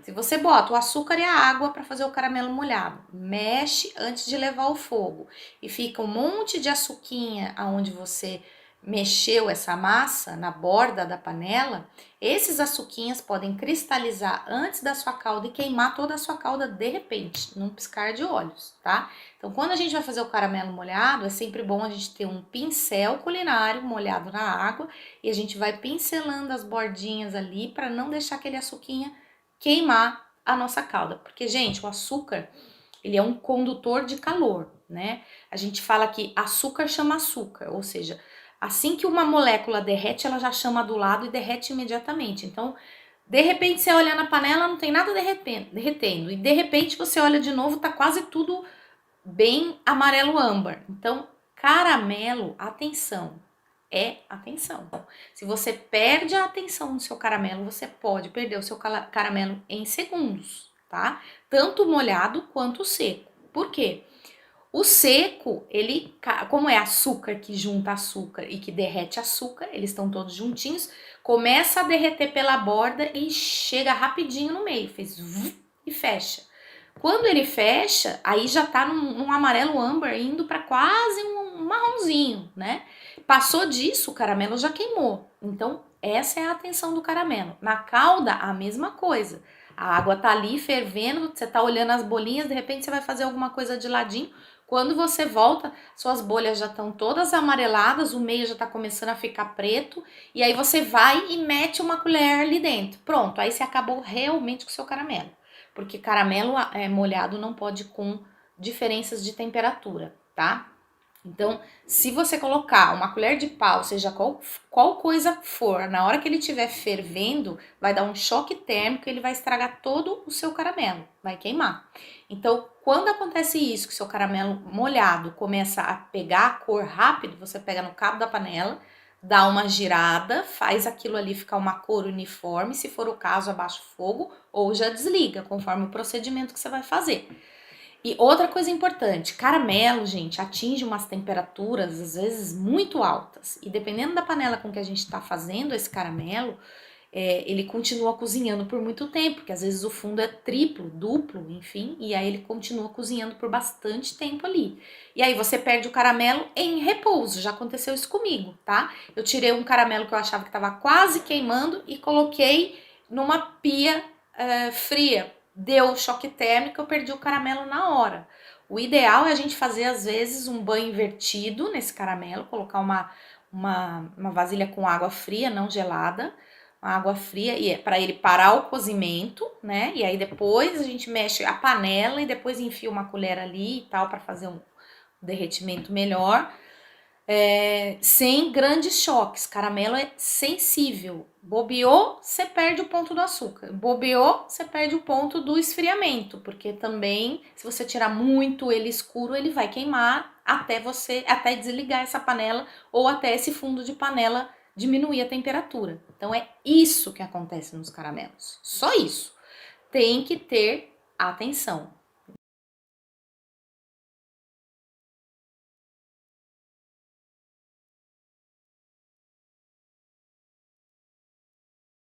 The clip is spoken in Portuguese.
Se você bota o açúcar e a água para fazer o caramelo molhado, mexe antes de levar ao fogo e fica um monte de açuquinha aonde você mexeu essa massa na borda da panela, esses açuquinhas podem cristalizar antes da sua calda e queimar toda a sua calda de repente, num piscar de olhos, tá? Então, quando a gente vai fazer o caramelo molhado, é sempre bom a gente ter um pincel culinário molhado na água e a gente vai pincelando as bordinhas ali para não deixar aquele açuquinha queimar a nossa calda. Porque, gente, o açúcar, ele é um condutor de calor, né? A gente fala que açúcar chama açúcar, ou seja, assim que uma molécula derrete, ela já chama do lado e derrete imediatamente. Então, de repente você olha na panela, não tem nada derretendo. E de repente você olha de novo, tá quase tudo bem amarelo âmbar. Então, caramelo, atenção, é atenção. Se você perde a atenção no seu caramelo, você pode perder o seu caramelo em segundos, tá? Tanto molhado quanto seco. Por quê? O seco, ele, como é açúcar que junta açúcar e que derrete açúcar, eles estão todos juntinhos, começa a derreter pela borda e chega rapidinho no meio, fez e fecha. Quando ele fecha, aí já tá num amarelo âmbar indo para quase um marronzinho, né? Passou disso, o caramelo já queimou. Então, essa é a atenção do caramelo. Na calda, a mesma coisa. A água tá ali fervendo, você tá olhando as bolinhas, de repente você vai fazer alguma coisa de ladinho. Quando você volta, suas bolhas já estão todas amareladas, o meio já tá começando a ficar preto, e aí você vai e mete uma colher ali dentro. Pronto, aí você acabou realmente com o seu caramelo. Porque caramelo molhado não pode com diferenças de temperatura, tá? Então, se você colocar uma colher de pau, seja qual coisa for, na hora que ele estiver fervendo, vai dar um choque térmico e ele vai estragar todo o seu caramelo, vai queimar. Então, quando acontece isso, que o seu caramelo molhado começa a pegar a cor rápido, você pega no cabo da panela, dá uma girada, faz aquilo ali ficar uma cor uniforme, se for o caso, abaixa o fogo ou já desliga, conforme o procedimento que você vai fazer. E outra coisa importante, caramelo, gente, atinge umas temperaturas às vezes muito altas. E dependendo da panela com que a gente está fazendo esse caramelo, ele continua cozinhando por muito tempo, porque às vezes o fundo é triplo, duplo, enfim, e aí ele continua cozinhando por bastante tempo ali. E aí você perde o caramelo em repouso, já aconteceu isso comigo, tá? Eu tirei um caramelo que eu achava que estava quase queimando e coloquei numa pia fria. Deu choque térmico, eu perdi o caramelo na hora. O ideal é a gente fazer, às vezes, um banho invertido nesse caramelo, colocar uma vasilha com água fria, não gelada, uma água fria, e para ele parar o cozimento, né? E aí depois a gente mexe a panela e depois enfia uma colher ali e tal, para fazer um derretimento melhor. Sem grandes choques. Caramelo é sensível. Bobeou, você perde o ponto do açúcar. Bobeou, você perde o ponto do esfriamento, porque também, se você tirar muito ele escuro, ele vai queimar até desligar essa panela ou até esse fundo de panela diminuir a temperatura. Então é isso que acontece nos caramelos. Só isso. Tem que ter atenção.